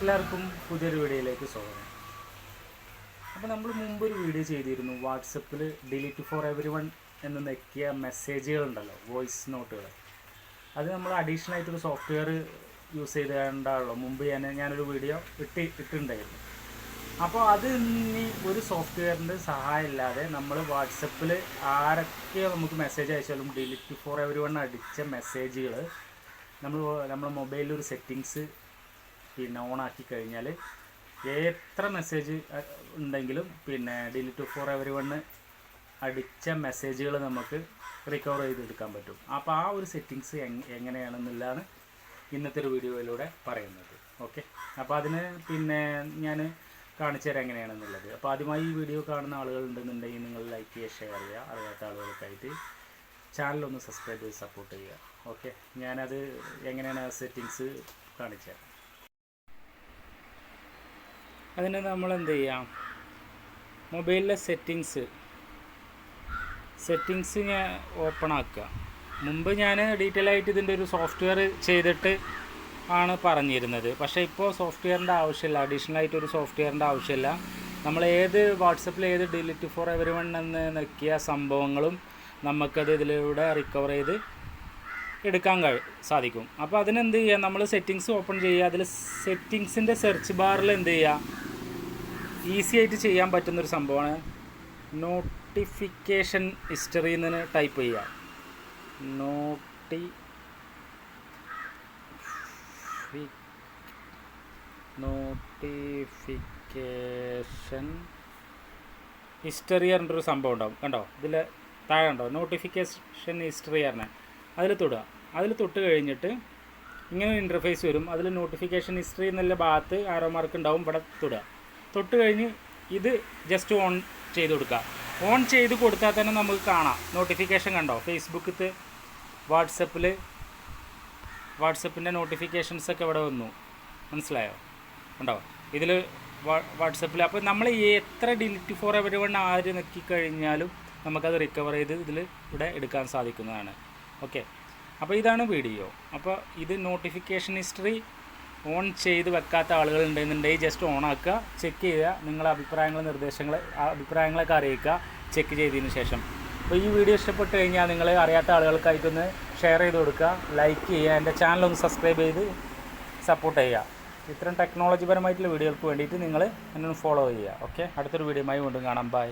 എല്ലാവർക്കും പുതിയൊരു വീഡിയോയിലേക്ക് സ്വാഗതം. അപ്പോൾ നമ്മൾ മുമ്പൊരു വീഡിയോ ചെയ്തിരുന്നു, വാട്സപ്പിൽ ഡിലീറ്റ് ഫോർ എവരി വൺ എന്ന് നെക്കിയ മെസ്സേജുകളുണ്ടല്ലോ, വോയിസ് നോട്ടുകൾ. അത് നമ്മൾ അഡീഷണൽ ആയിട്ടൊരു സോഫ്റ്റ്വെയർ യൂസ് ചെയ്തുകൊണ്ടാണല്ലോ മുമ്പ് ഞാനൊരു വീഡിയോ ഇട്ടിട്ടുണ്ടായിരുന്നു. അപ്പോൾ അത് ഇനി ഒരു സോഫ്റ്റ്വെയറിൻ്റെ സഹായം ഇല്ലാതെ നമ്മൾ വാട്സപ്പിൽ ആരൊക്കെ നമുക്ക് മെസ്സേജ് അയച്ചാലും ഡിലീറ്റ് ഫോർ എവരി വൺ അടിച്ച മെസ്സേജുകൾ നമ്മുടെ മൊബൈലിലൊരു സെറ്റിങ്സ് ഓണാക്കി കഴിഞ്ഞാൽ എത്ര മെസ്സേജ് ഉണ്ടെങ്കിലും ഡിലീറ്റ് ഫോർ എവരി വൺ അടിച്ച മെസ്സേജുകൾ നമുക്ക് റിക്കവർ ചെയ്തെടുക്കാൻ പറ്റും. അപ്പോൾ ആ ഒരു സെറ്റിങ്സ് എങ്ങനെയാണെന്നുള്ളതാണ് ഇന്നത്തെ ഒരു വീഡിയോയിലൂടെ പറയുന്നത്. ഓക്കെ, അപ്പോൾ അതിന് ഞാൻ കാണിച്ചു തരാം എങ്ങനെയാണെന്നുള്ളത്. അപ്പോൾ ആദ്യമായി ഈ വീഡിയോ കാണുന്ന ആളുകൾ ഉണ്ടെന്നുണ്ടെങ്കിൽ നിങ്ങൾ ലൈക്ക് ചെയ്യുക, ഷെയർ ചെയ്യുക, അറിയാത്ത ആളുകൾക്കായിട്ട് ചാനലൊന്ന് സബ്സ്ക്രൈബ് ചെയ്ത് സപ്പോർട്ട് ചെയ്യുക. ഓക്കെ, ഞാനത് എങ്ങനെയാണ് സെറ്റിങ്സ് കാണിച്ചു തരാം. അതിന് നമ്മൾ എന്ത് ചെയ്യാം, മൊബൈലിലെ സെറ്റിങ്സ് ഞാൻ ഓപ്പൺ ആക്കുക. മുമ്പ് ഞാൻ ഡീറ്റെയിൽ ആയിട്ട് ഇതിൻ്റെ ഒരു സോഫ്റ്റ്വെയർ ചെയ്തിട്ട് ആണ് പറഞ്ഞിരുന്നത്. പക്ഷേ ഇപ്പോൾ സോഫ്റ്റ്വെയറിൻ്റെ ആവശ്യമില്ല, അഡീഷണൽ ആയിട്ടൊരു സോഫ്റ്റ്വെയറിൻ്റെ ആവശ്യമില്ല. നമ്മൾ വാട്സപ്പിൽ ഏത് ഡിലീറ്റ് ഫോർ എവരി വൺ എന്ന് നോക്കിയ സംഭവങ്ങളും നമുക്കത് ഇതിലൂടെ റിക്കവർ ചെയ്ത് എടുക്കാൻ സാധിക്കും. അപ്പോൾ അതിനെന്ത് ചെയ്യുക, നമ്മൾ സെറ്റിങ്സ് ഓപ്പൺ ചെയ്യുക. അതിൽ സെറ്റിങ്സിൻ്റെ സെർച്ച് ബാറിൽ എന്ത് ചെയ്യുക, ഈസി ആയിട്ട് ചെയ്യാൻ പറ്റുന്നൊരു സംഭവമാണ് നോട്ടിഫിക്കേഷൻ ഹിസ്റ്ററി എന്ന് ടൈപ്പ് ചെയ്യുക. നോട്ടിഫിക്കേഷൻ ഹിസ്റ്ററി പറഞ്ഞൊരു സംഭവം ഉണ്ടാവും, കണ്ടോ? ഇതിൽ താഴെ ഉണ്ടോ നോട്ടിഫിക്കേഷൻ ഹിസ്റ്ററി പറഞ്ഞാൽ, അതിൽ തൊടുക. അതിൽ തൊട്ട് കഴിഞ്ഞിട്ട് ഇങ്ങനെ ഒരു ഇൻ്റർഫേസ് വരും. അതിൽ നോട്ടിഫിക്കേഷൻ ഹിസ്റ്ററി എന്നുള്ള ഭാഗത്ത് ആരോ മാർക്ക് ഉണ്ടാവും, ഇവിടെ തൊടുക. തൊട്ട് കഴിഞ്ഞ് ഇത് ജസ്റ്റ് ഓൺ ചെയ്ത് കൊടുക്കുക. ഓൺ ചെയ്ത് കൊടുത്താൽ തന്നെ നമുക്ക് കാണാം നോട്ടിഫിക്കേഷൻ, കണ്ടോ? ഫേസ്ബുക്കിലത്തെ വാട്സപ്പിൻ്റെ നോട്ടിഫിക്കേഷൻസൊക്കെ ഇവിടെ വന്നു, മനസ്സിലായോ? കണ്ടോ ഇതിൽ വാട്സപ്പിൽ. അപ്പോൾ നമ്മൾ എത്ര ഡിലീറ്റ് ഫോർ എവരി വൺ ആര് നോക്കിക്കഴിഞ്ഞാലും നമുക്കത് റിക്കവർ ചെയ്ത് ഇവിടെ എടുക്കാൻ സാധിക്കുന്നതാണ്. ഓക്കെ, അപ്പോൾ ഇതാണ് വീഡിയോ. അപ്പോൾ ഇത് നോട്ടിഫിക്കേഷൻ ഹിസ്റ്ററി ഓൺ ചെയ്ത് വെക്കാത്ത ആളുകളുണ്ടെന്നുണ്ടെങ്കിൽ ജസ്റ്റ് ഓൺ ആക്കുക, ചെക്ക് ചെയ്യുക, നിങ്ങളുടെ അഭിപ്രായങ്ങളൊക്കെ അറിയിക്കുക ചെക്ക് ചെയ്തതിന് ശേഷം. അപ്പോൾ ഈ വീഡിയോ ഇഷ്ടപ്പെട്ട് കഴിഞ്ഞാൽ നിങ്ങൾ അറിയാത്ത ആളുകൾക്കായിട്ടൊന്ന് ഷെയർ ചെയ്ത് കൊടുക്കുക, ലൈക്ക് ചെയ്യുക, എൻ്റെ ചാനലൊന്ന് സബ്സ്ക്രൈബ് ചെയ്ത് സപ്പോർട്ട് ചെയ്യുക. ഇത്തരം ടെക്നോളജിപരമായിട്ടുള്ള വീഡിയോകൾക്ക് വേണ്ടിയിട്ട് നിങ്ങൾ എന്നെ ഫോളോ ചെയ്യുക. ഓക്കെ, അടുത്തൊരു വീഡിയോയുമായി വീണ്ടും കാണാം. ബൈ.